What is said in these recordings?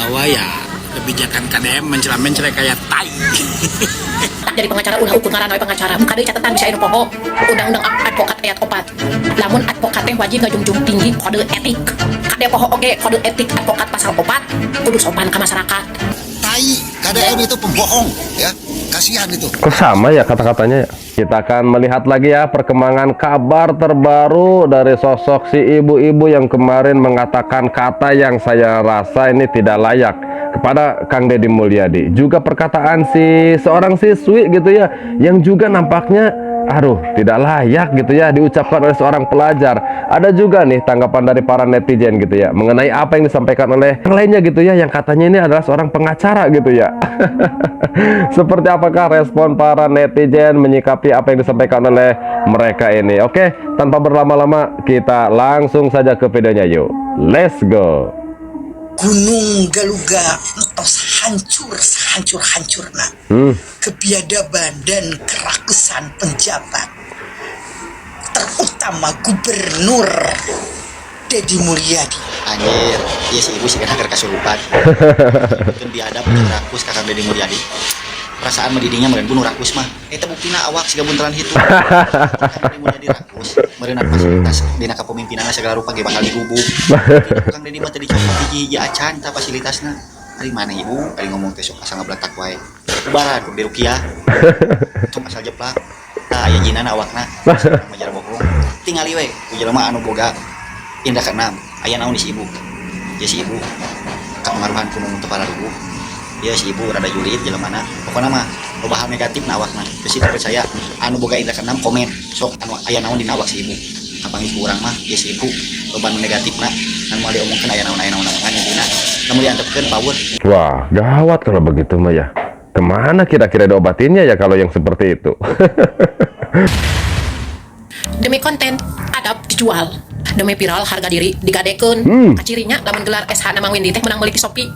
bahwa ya kebijakan KDM mencela-mencela kayak tai. Jadi pengacara ulah ukur ngaran we pengacara muka deui catatan bisa anu poho undang-undang advokat ayat 4 lamun advokat teh wajib ngajunjung tinggi kode etik kade poho oge kode etik advokat pasal 4 kudu sopan ke masyarakat. Tai, KDM itu pembohong ya, kasihan itu. Kok sama ya kata-katanya ya? Kita akan melihat lagi ya perkembangan kabar terbaru dari sosok si ibu-ibu yang kemarin mengatakan kata yang saya rasa ini tidak layak kepada Kang Deddy Mulyadi. Juga perkataan si seorang siswi gitu ya, yang juga nampaknya tidak layak gitu ya diucapkan oleh seorang pelajar. Ada juga nih tanggapan dari para netizen gitu ya mengenai apa yang disampaikan oleh yang lainnya gitu ya, yang katanya ini adalah seorang pengacara gitu ya. Seperti apakah respon para netizen menyikapi apa yang disampaikan oleh mereka ini? Oke, tanpa berlama-lama kita langsung saja ke videonya yuk. Let's go. Gunung Galuga entos hancur sehancur-hancurna. Kebiadaban dan kerakusan penjabat, terutama Gubernur Deddy Mulyadi. Anjir, iya si ibu sih kan hampir kasurupan. Itu biadab rakus kakak Deddy Mulyadi. Perasaan mendidinya meureun bunuh rakus mah. Eta buktina awak siga buntelan hitu. Deddy Mulyadi rakus, meureun fasilitas dina kapemimpinanna segala rupa ge bakal digubuk. Kang Deddy mah teh dicopot hiji acan ta fasilitasna. Ari mana ibu? Ari ngomong teh sok asa ngablatak wae. Kubaran ku dirukiah. Sok asal jeplak. Tah aya jinana awakna. Majar bohong. Tingali we ku jelema anu boga indah keenam. Aya naon si ibu? Ya si ibu kamaruhan kuno untuk para ibu. Ya si ibu rada julid jelemana. Pokona mah loba hal negatif na awakna. Geus itu percaya anu boga indah keenam komen. Sok anu aya naon dina awak si ibu. Kapangis kurang mah ya si ibu loba anu negatifna. Anu moal diomongkeun aya naon ngan dina. Namun diantepkeun power. Wah, gawat kalau begitu mah ya. Kemana kira-kira diobatinnya ya kalau yang seperti itu? Demi konten adab dijual, demi viral harga diri digadekeun. Cirinya lamun gelar SH na Mang Windy teh menang meuli ti Shopee.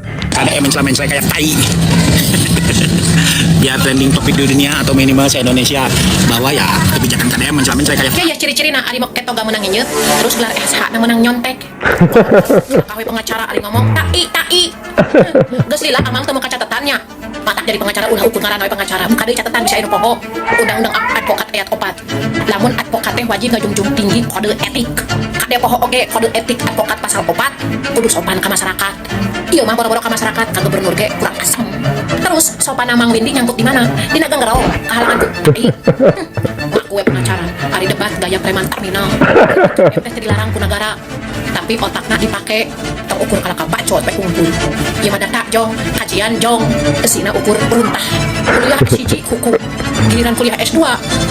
KDM mencela-mencela kayak tai. Biar trending topik di dunia atau minimal se-Indonesia bahwa ya kebijakan KDM mencela-mencela kayak Ya ciri-cirina ari mok ketoga menang nyeut, terus gelar SH na menang nyontek. Kawe pengacara ari ngomong tai. Geus lila amang teu muka catatannya. Matak jadi pengacara ulah ukur ngaran we pengacara. Muka deui catatan bisa anu poho undang-undang advokat ayat 4. Lamun advokat teh wajib ngajunjung tinggi kode etik. Kade poho oge kode etik advokat pasal 4 kudu sopan ka masyarakat. Ieu mah boro-boro ka masyarakat ka gubernur ge kurang asem. Terus sopan Mang Windy nyangkut di mana? Dina Ganggaraw, kahalangan ku. Ngaku we pengacara, ari debat gaya preman terminal. Teh dilarang ku negara. Tapi otakna dipake terukur kalaka bacot we unggul. Ieu mah data jong, kajian jong, esina ukur beruntah. Kuliah siji hukum. Giliran kuliah S2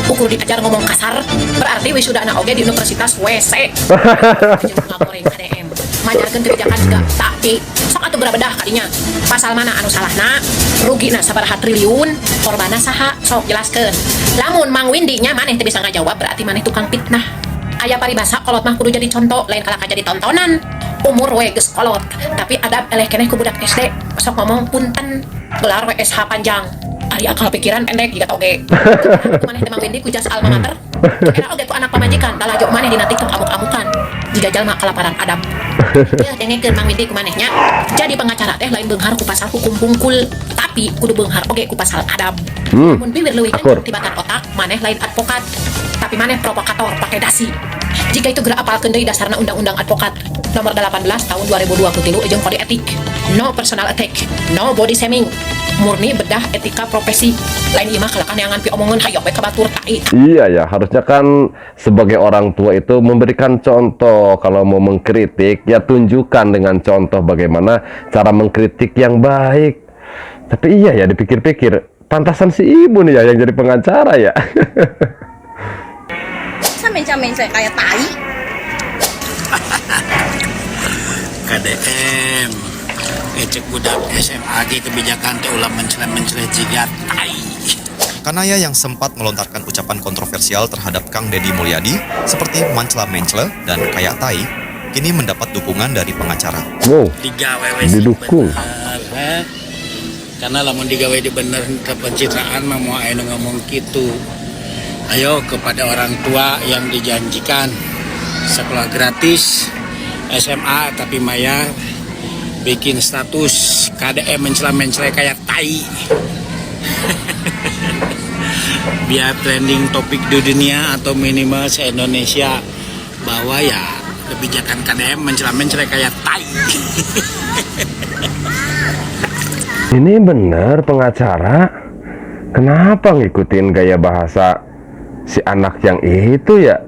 ukur diajar ngomong kasar, berarti wisudana oge di universitas WC. Ngagoreng KDM. Majarkeun kebijakan juga tapi sok atuh bedah kadinya. Pasal mana anu salahna? Rugina sabaraha triliun, korbanna saha? Sok jelaskeun. Lamun Mang Windy nya maneh teu bisa ngajawab berarti maneh tukang fitnah. Aya paribasa kolot mah kudu jadi contoh, lain kalaka jadi tontonan. Umur we geus kolot, tapi adab eleh keneh ku budak SD. Sok ngomong punten, gelar WSH panjang. Ari akal pikiran pendek jiga toge. Maneh teh Mang Windy ku jas alma mater. Era oge ku anak pamajikan, da lajo maneh dina TikTok amuk-amukan. Jiga jalma kalaparan adab. Ya dengekeun Mang Windy ku manehnya. Jadi pengacara teh lain beunghar ku pasal hukum bungkul, tapi kudu beunghar oge ku pasal adab. Mun bibir leuwih tibatan otak, maneh lain advokat. Tapi maneh provokator pakai dasi. Jika itu gerak apalkeun deui dasarna undang-undang advokat nomor 18 tahun 2023 jeung kode etik. No personal attack, no body shaming. Murni bedah etika profesi. Lain imah kalakan neangan pi omongeun hayok we ka batur tai. Iya ya, harusnya kan sebagai orang tua itu memberikan contoh. Kalau mau mengkritik ya tunjukkan dengan contoh bagaimana cara mengkritik yang baik. Tapi iya ya, dipikir-pikir pantasan si ibu nih ya yang jadi pengacara ya. Mencela-mencela kayak tai. KDM ngecek budak SMA ge kebijakan teh ulah mencela-mencela jiga tai. Kanaya yang sempat melontarkan ucapan kontroversial terhadap Kang Deddy Mulyadi seperti mencela-mencela dan kayak tai, kini mendapat dukungan dari pengacara. Wow, Digawe didukung. Karena lamun digawe di bener pencitraan mah mau aya ngomong kitu. Ayo kepada orang tua yang dijanjikan sekolah gratis SMA tapi Maya bikin status KDM mencela-mencela kayak tai. Biar trending topik di dunia atau minimal se-Indonesia bahwa ya kebijakan KDM mencela-mencela kayak tai. Ini bener pengacara. Kenapa ngikutin gaya bahasa si anak yang itu ya?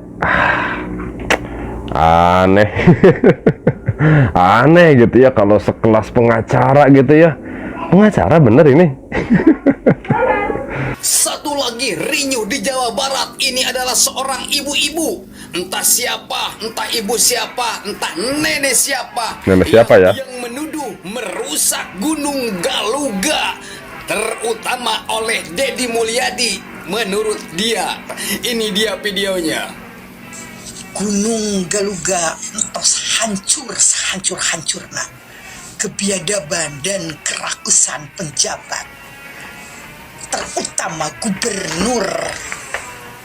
Aneh. Aneh gitu ya kalau sekelas pengacara gitu ya. Pengacara bener ini. Satu lagi rinyuh di Jawa Barat. Ini adalah seorang ibu-ibu. Entah siapa, entah ibu siapa, entah nenek siapa. Nenek siapa ya? Yang menuduh merusak Gunung Galuga, terutama oleh Deddy Mulyadi. Menurut dia, ini dia videonya. Gunung Galuga entos hancur sehancur-hancurna. Kebiadaban dan kerakusan penjabat, terutama Gubernur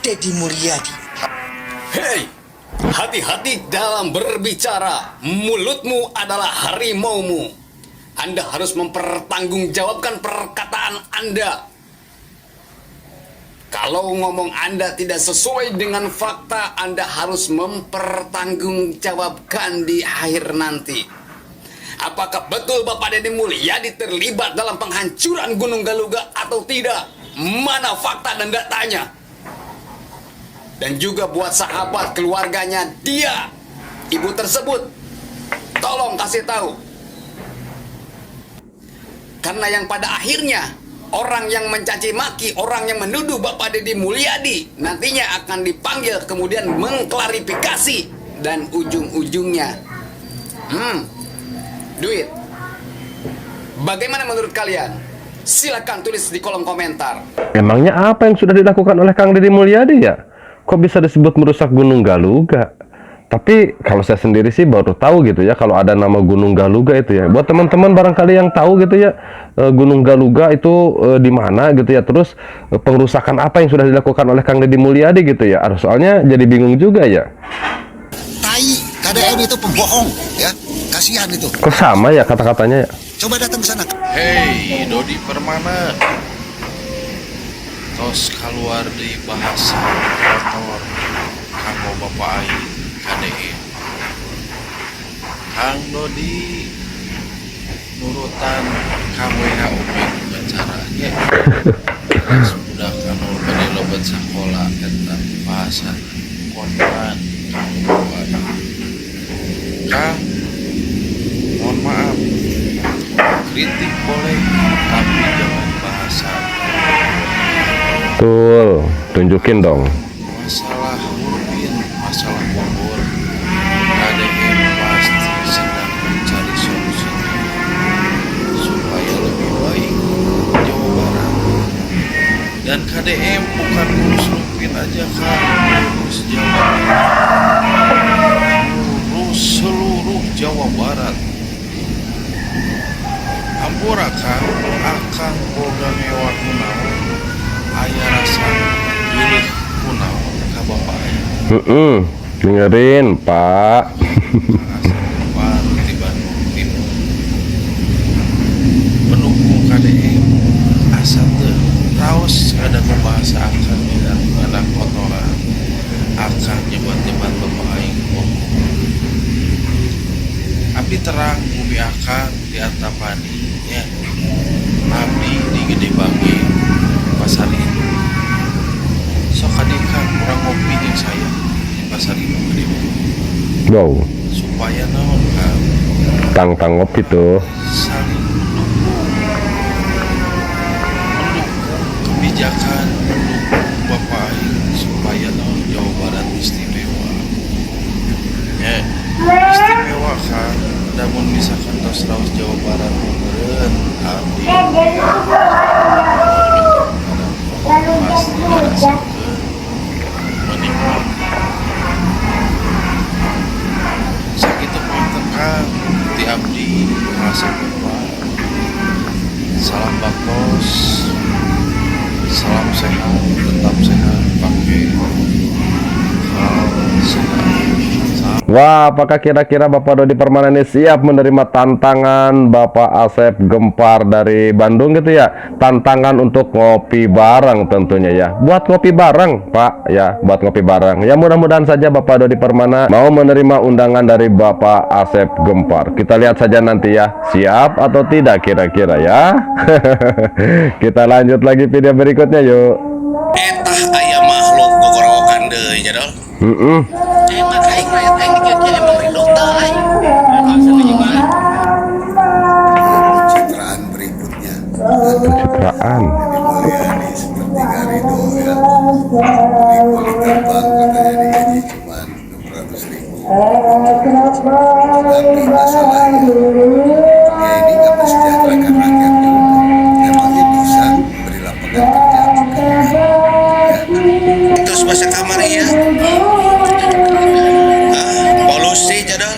Deddy Mulyadi. Hei, hati-hati dalam berbicara. Mulutmu adalah harimaumu. Anda harus mempertanggungjawabkan perkataan Anda. Kalau ngomong Anda tidak sesuai dengan fakta, Anda harus mempertanggungjawabkan di akhir nanti. Apakah betul Bapak Deddy Mulyadi terlibat dalam penghancuran Gunung Galuga atau tidak? Mana fakta dan datanya? Dan juga buat sahabat keluarganya dia, ibu tersebut, tolong kasih tahu. Karena yang pada akhirnya orang yang mencaci maki, orang yang menuduh Bapak Deddy Mulyadi nantinya akan dipanggil kemudian mengklarifikasi dan ujung-ujungnya duit. Bagaimana menurut kalian? Silakan tulis di kolom komentar. Emangnya apa yang sudah dilakukan oleh Kang Deddy Mulyadi ya? Kok bisa disebut merusak Gunung Galuga? Tapi kalau saya sendiri sih baru tahu gitu ya kalau ada nama Gunung Galuga itu ya. Buat teman-teman barangkali yang tahu gitu ya, Gunung Galuga itu di mana gitu ya. Terus pengerusakan apa yang sudah dilakukan oleh Kang Deddy Mulyadi gitu ya. Soalnya jadi bingung juga ya. Tai, KDM itu pembohong, ya. Kasihan itu. Kok sama ya kata-katanya ya? Coba datang ke sana. Hei, Dodi Permana. Tos keluar di bahasa kotor kanggo Bapak Ai KDM. Kang Dodi nurutan KWHU acaranya. Sudah kanu pada lobat sekolah tentang bahasa kotoran kanggo Bapak Ai. Kang, mohon maaf, kritik boleh tapi jangan bahasa. Betul, tunjukin dong. Masalah urpin, masalah kubur, KDM pasti sedang mencari solusi supaya lebih baik Jawa Barat. Dan KDM bukan urus urpin aja kan, urus Jawa Barat, urus seluruh Jawa Barat. Ampura kan, akan boga mewah kunaon, aya rasa pilih kunaon ka Bapak aya. Dengerin Pak. Di Bandung Timur pendukung KDM asal teu raos ada membahasa akan ada kotoran akan nyebat-nyebat Bapak aing bohong. Abdi terang bumi akan di Antapani ya. Abdi di Gede Bage Pasar Induk. Sok kadikang kurang ngopi jeung saya di Pasar Induk Gede Bage. Wow. Supaya naon kan? Tang ngopi tuh. Saling mendukung kebijakan, mendukung Bapak aing supaya naon Jawa Barat istimewa. Ya, istimewa kan. Namun misalkan tos raos Jawa Barat meureun abdi pasti ngarasakeun menikmati. Sakitu pointen kan ti abdi ngarasakeun wae. Salam baktos, salam sehat, tetap sehat, pakai hal sehat. Wah, apakah kira-kira Bapak Dodi Permana ini siap menerima tantangan Bapak Asep Gempar dari Bandung gitu ya? Tantangan untuk ngopi bareng tentunya ya. Buat ngopi bareng, Pak, ya, buat ngopi bareng. Ya mudah-mudahan saja Bapak Dodi Permana mau menerima undangan dari Bapak Asep Gempar. Kita lihat saja nanti ya, siap atau tidak kira-kira ya. Kita lanjut lagi video berikutnya yuk. Etah aya makhluk gogorokan deui jadol. Emang aing rakyat aing dikit emang ridho teh aing. Pencitraan berikutnya. Pencitraan. Deddy Mulyadi seperti Garido ya. Dikuli terbang katanya digaji cuma 600.000. Tapi masalahnya dia ini nggak mensejahterakan rakyat juga. Emangnya bisa beri lapangan kerja juga. Terus bahasa kamar ya. Polusi jadol.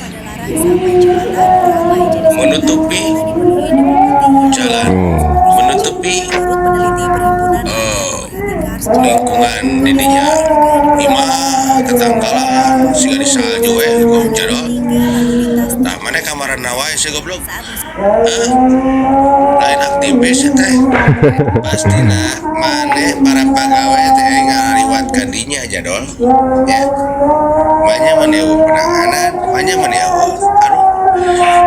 Menutupi jalan, menutupi lingkungan didinya. Ima tetanggalan siga di salju jadol. Nah, mana kamaran nawai sih goblok? Lain aktivis teh. Pastina mana para pegawai teh ngaliwatkan dinya jadol. Ya. Banyak menewu penanganan, banyak menewu. Aduh.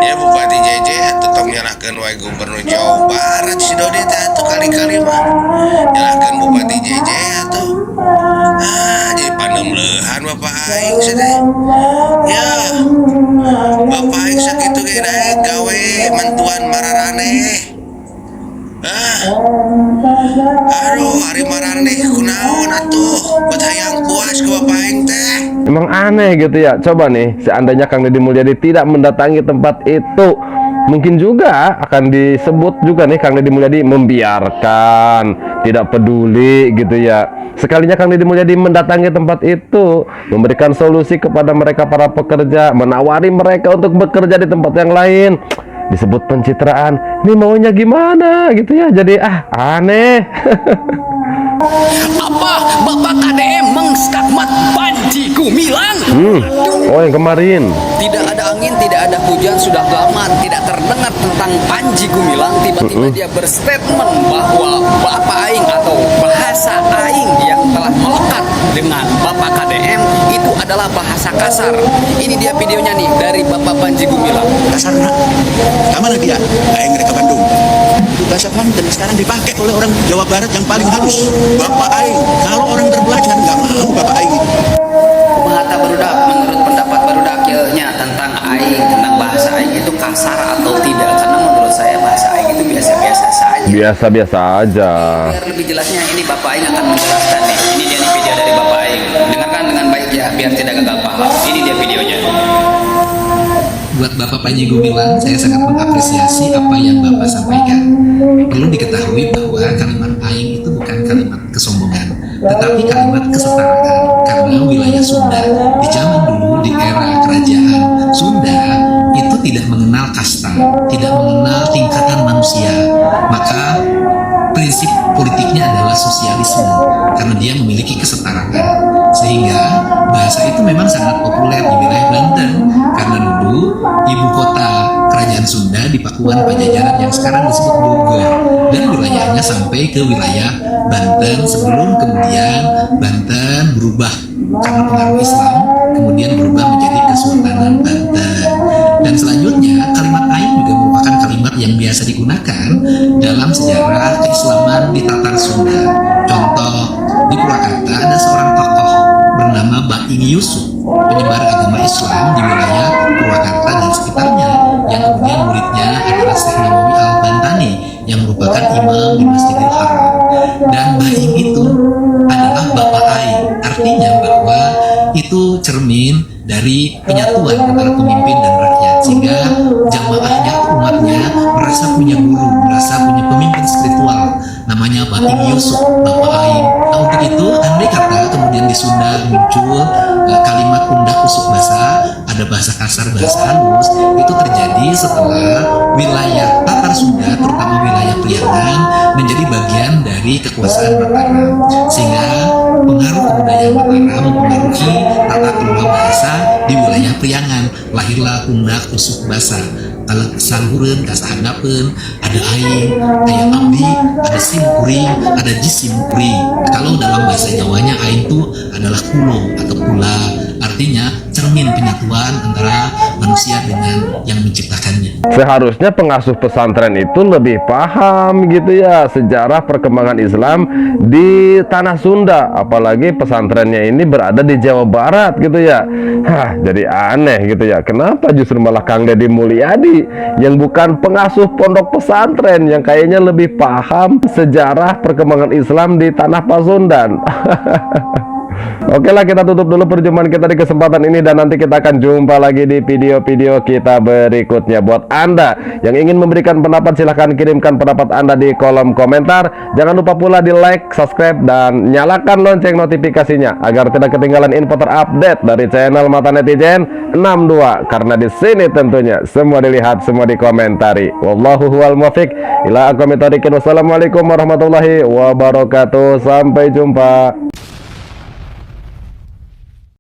Ya Bupati JJ tetap nyalahkan wae Gubernur Jawa Barat si Dodi teh atuh kali-kali mah. Nyalahkan Bupati JJ atuh. Jadi panemleuhan Bapak aing sih teh. Ya. Bapak aing sakitu ge daek gawe mantuan mararaneh. Aduh, hari marane kunaon atuh buat hayang puas ke Bapak aing teh. Emang aneh gitu ya. Coba nih, seandainya Kang Deddy Mulyadi tidak mendatangi tempat itu, mungkin juga akan disebut juga nih Kang Deddy Mulyadi membiarkan, tidak peduli gitu ya. Sekalinya Kang Deddy Mulyadi mendatangi tempat itu, memberikan solusi kepada mereka para pekerja, menawari mereka untuk bekerja di tempat yang lain, disebut pencitraan. Ini maunya gimana gitu ya. Jadi aneh. Apa Bapak KDM mengskakmat Panji Gumilang? Oh, yang kemarin. Tidak ada angin, tidak ada hujan, sudah lama tidak terdengar tentang Panji Gumilang. Tiba-tiba dia berstatement bahwa Bapak Aing atau bahasa Aing yang telah melekat dengan Bapak KDM itu adalah bahasa kasar. Ini dia videonya nih dari Bapak Panji Gumilang. Kasarna kemana dia? Aing mereka Bandung. Itu bahasa Banten sekarang dipakai oleh orang Jawa Barat yang paling halus. Bapak Aing, kalau orang berbelajar nggak mau Bapak Aing itu. Bahasa barudak, menurut pendapat barudaknya tentang Aing, tentang bahasa Aing itu kasar atau tidak? Karena menurut saya bahasa Aing itu biasa-biasa saja. Biasa-biasa aja. Biar lebih jelasnya ini Bapak Aing akan menjelaskan nih. Ini dia nih video dari Bapak Aing. Dengarkan dengan baik ya, biar tidak gagal paham. Ini dia videonya. Buat Bapak Panji Gumilang, saya sangat mengapresiasi apa yang Bapak sampaikan. Perlu diketahui bahwa kalimat Aing itu bukan kalimat kesombongan, tetapi kalimat kesetaraan. Karena wilayah Sunda di zaman dulu, di era kerajaan Sunda, itu tidak mengenal kasta, tidak mengenal tingkatan manusia. Maka prinsip politiknya adalah sosialisme, karena dia memiliki kesetaraan. Sehingga bahasa itu memang sangat populer di wilayah Banten, karena dulu ibu kota kerajaan Sunda di Pakuan Pajajaran yang sekarang disebut Bogor, dan wilayahnya sampai ke wilayah Banten sebelum kemudian Banten berubah karena pengaruh Islam, kemudian berubah menjadi Kesultanan Banten. Dan selanjutnya kalimat Aing juga merupakan kalimat yang biasa digunakan dalam sejarah keislaman di Tatar Sunda. Contoh, di Purwakarta ada seorang tokoh bernama Baing Yusuf, penyebar agama Islam di wilayah Purwakarta dan sekitarnya, yang kemudian muridnya adalah Syekh Nawawi Al-Bantani yang merupakan imam di Masjidil Haram. Dan Baing itu adalah Bapak Aing, artinya bahwa itu cermin dari penyatuan antara pemimpin dan rakyat, sehingga jamaahnya, umatnya merasa punya guru, merasa punya pemimpin spiritual namanya Baing Yusuf, Bapak Aing. Nah, untuk itu andai kata kemudian di Sunda muncul kalimat undak usuk basa, ada bahasa kasar, bahasa halus, itu terjadi setelah wilayah Tatar Sunda, terutama wilayah Priangan, menjadi bagian dari kekuasaan Mataram, sehingga pengaruh kebudayaan Mataram mempengaruhi tata kelola bahasa di wilayah Priangan lahirlah Pundak Tusuk Basa. Kalau salhureun kasahandapeun ada aing, aya abdi, ada simkuring, ada jisimkuring. Kalau dalam bahasa Jawanya aing itu adalah kulo atau pula, artinya cermin penyatuan antara manusia dengan yang menciptakannya. Seharusnya pengasuh pesantren itu lebih paham gitu ya sejarah perkembangan Islam di tanah Sunda, apalagi pesantrennya ini berada di Jawa Barat gitu ya. Jadi aneh gitu ya, kenapa justru malah Kang Deddy Mulyadi yang bukan pengasuh pondok pesantren yang kayaknya lebih paham sejarah perkembangan Islam di tanah Pasundan. Oke lah, kita tutup dulu perjumpaan kita di kesempatan ini, dan nanti kita akan jumpa lagi di video-video kita berikutnya. Buat Anda yang ingin memberikan pendapat, silahkan kirimkan pendapat Anda di kolom komentar. Jangan lupa pula di like, subscribe, dan nyalakan lonceng notifikasinya agar tidak ketinggalan info terupdate dari channel Mata Netizen 62. Karena di sini tentunya semua dilihat, semua dikomentari. Wallahu huwal muwaffiq ila aqwamit thoriq. Wassalamualaikum warahmatullahi wabarakatuh. Sampai jumpa.